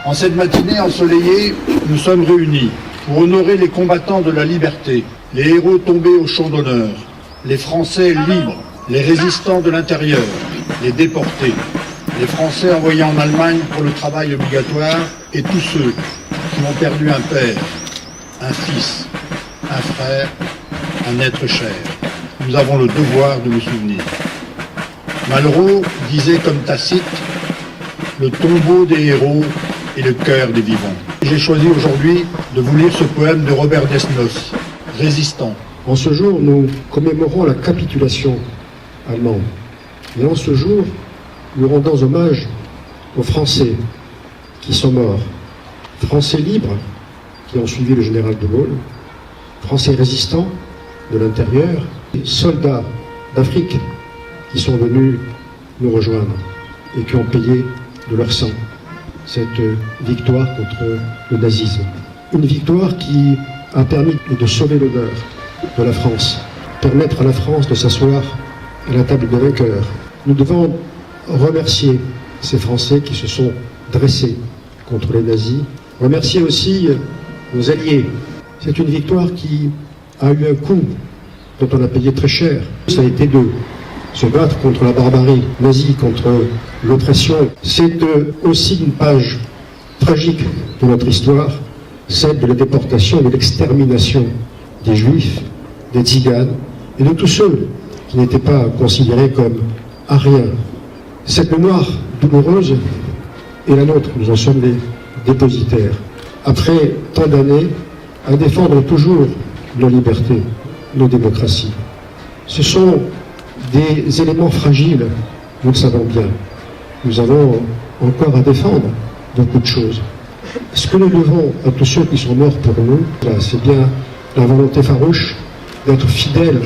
En cette matinée ensoleillée, nous sommes réunis pour honorer les combattants de la liberté, les héros tombés au champ d'honneur, les Français libres, les résistants de l'intérieur, les déportés, les Français envoyés en Allemagne pour le travail obligatoire et tous ceux qui ont perdu un père, un fils, un frère, un être cher. Nous avons le devoir de nous souvenir. Malraux disait comme Tacite, le tombeau des héros et le cœur des vivants. J'ai choisi aujourd'hui de vous lire ce poème de Robert Desnos, Résistant. En ce jour, nous commémorons la capitulation allemande. Et en ce jour, nous rendons hommage aux Français qui sont morts. Français libres qui ont suivi le général de Gaulle, Français résistants de l'intérieur, soldats d'Afrique qui sont venus nous rejoindre et qui ont payé de leur sang cette victoire contre le nazisme. Une victoire qui a permis de sauver l'honneur de la France, permettre à la France de s'asseoir à la table des vainqueurs. Nous devons remercier ces Français qui se sont dressés contre les nazis, remercier aussi nos alliés. C'est une victoire qui a eu un coût dont on a payé très cher. Ça a été de se battre contre la barbarie nazie, contre l'oppression. C'est aussi une page tragique de notre histoire, celle de la déportation, de l'extermination des Juifs, des Tziganes et de tous ceux qui n'étaient pas considérés comme ariens. Cette mémoire douloureuse est la nôtre, nous en sommes les dépositaires. Après tant d'années, à défendre toujours nos libertés, nos démocraties. Ce sont des éléments fragiles, nous le savons bien. Nous avons encore à défendre beaucoup de choses. Ce que nous devons à tous ceux qui sont morts pour nous, c'est bien la volonté farouche d'être fidèles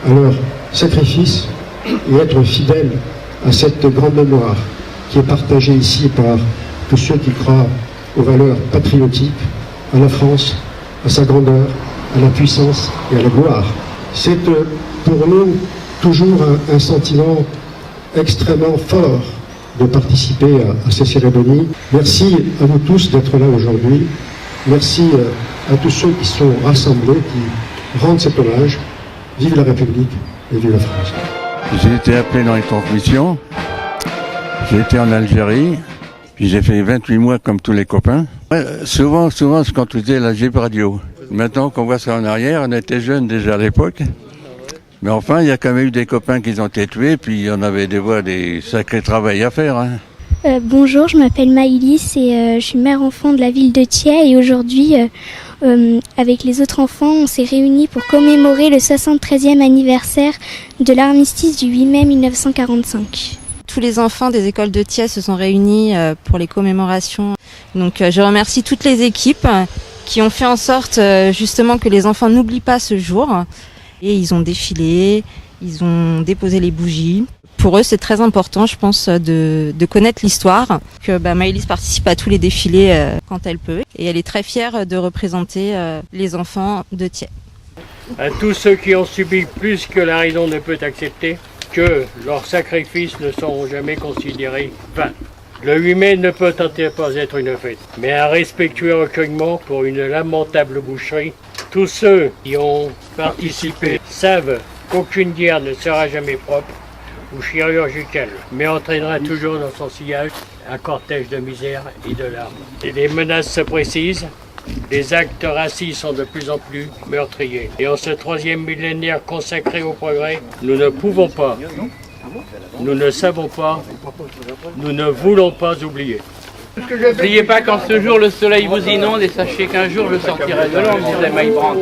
à leur sacrifice et être fidèles à cette grande mémoire qui est partagée ici par tous ceux qui croient aux valeurs patriotiques, à la France, à sa grandeur, à la puissance et à la gloire. C'est pour nous toujours un sentiment extrêmement fort de participer à ces cérémonies. Merci à vous tous d'être là aujourd'hui. Merci à tous ceux qui sont rassemblés, qui rendent cet hommage. Vive la République et vive la France. J'ai été appelé dans les transmissions. J'ai été en Algérie. Puis j'ai fait 28 mois comme tous les copains. Ouais, souvent, c'est quand on faisait la Jeep Radio. Maintenant qu'on voit ça en arrière, on était jeunes déjà à l'époque. Mais enfin, il y a quand même eu des copains qui ont été tués, puis on avait des sacrés travail à faire. Hein. Bonjour, je m'appelle Maïlis et je suis mère enfant de la ville de Thiais. Et aujourd'hui, avec les autres enfants, on s'est réunis pour commémorer le 73e anniversaire de l'armistice du 8 mai 1945. Tous les enfants des écoles de Thiais se sont réunis pour les commémorations. Donc je remercie toutes les équipes qui ont fait en sorte justement que les enfants n'oublient pas ce jour. Et ils ont défilé, ils ont déposé les bougies. Pour eux, c'est très important, je pense, de connaître l'histoire. Que Maëlys participe à tous les défilés quand elle peut. Et elle est très fière de représenter les enfants de Thiais. À tous ceux qui ont subi plus que la raison ne peut accepter, que leurs sacrifices ne seront jamais considérés vains. Le 8 mai ne peut pas être une fête, mais un respectueux recueillement pour une lamentable boucherie. Tous ceux qui ont participé savent qu'aucune guerre ne sera jamais propre ou chirurgicale, mais entraînera toujours dans son sillage un cortège de misère et de larmes. Et les menaces se précisent, les actes racistes sont de plus en plus meurtriers. Et en ce troisième millénaire consacré au progrès, nous ne pouvons pas, nous ne savons pas, nous ne voulons pas oublier. N'oubliez pas qu'en ce jour le soleil vous inonde et sachez qu'un jour je sortirai de l'ombre, disait Maï Brandt.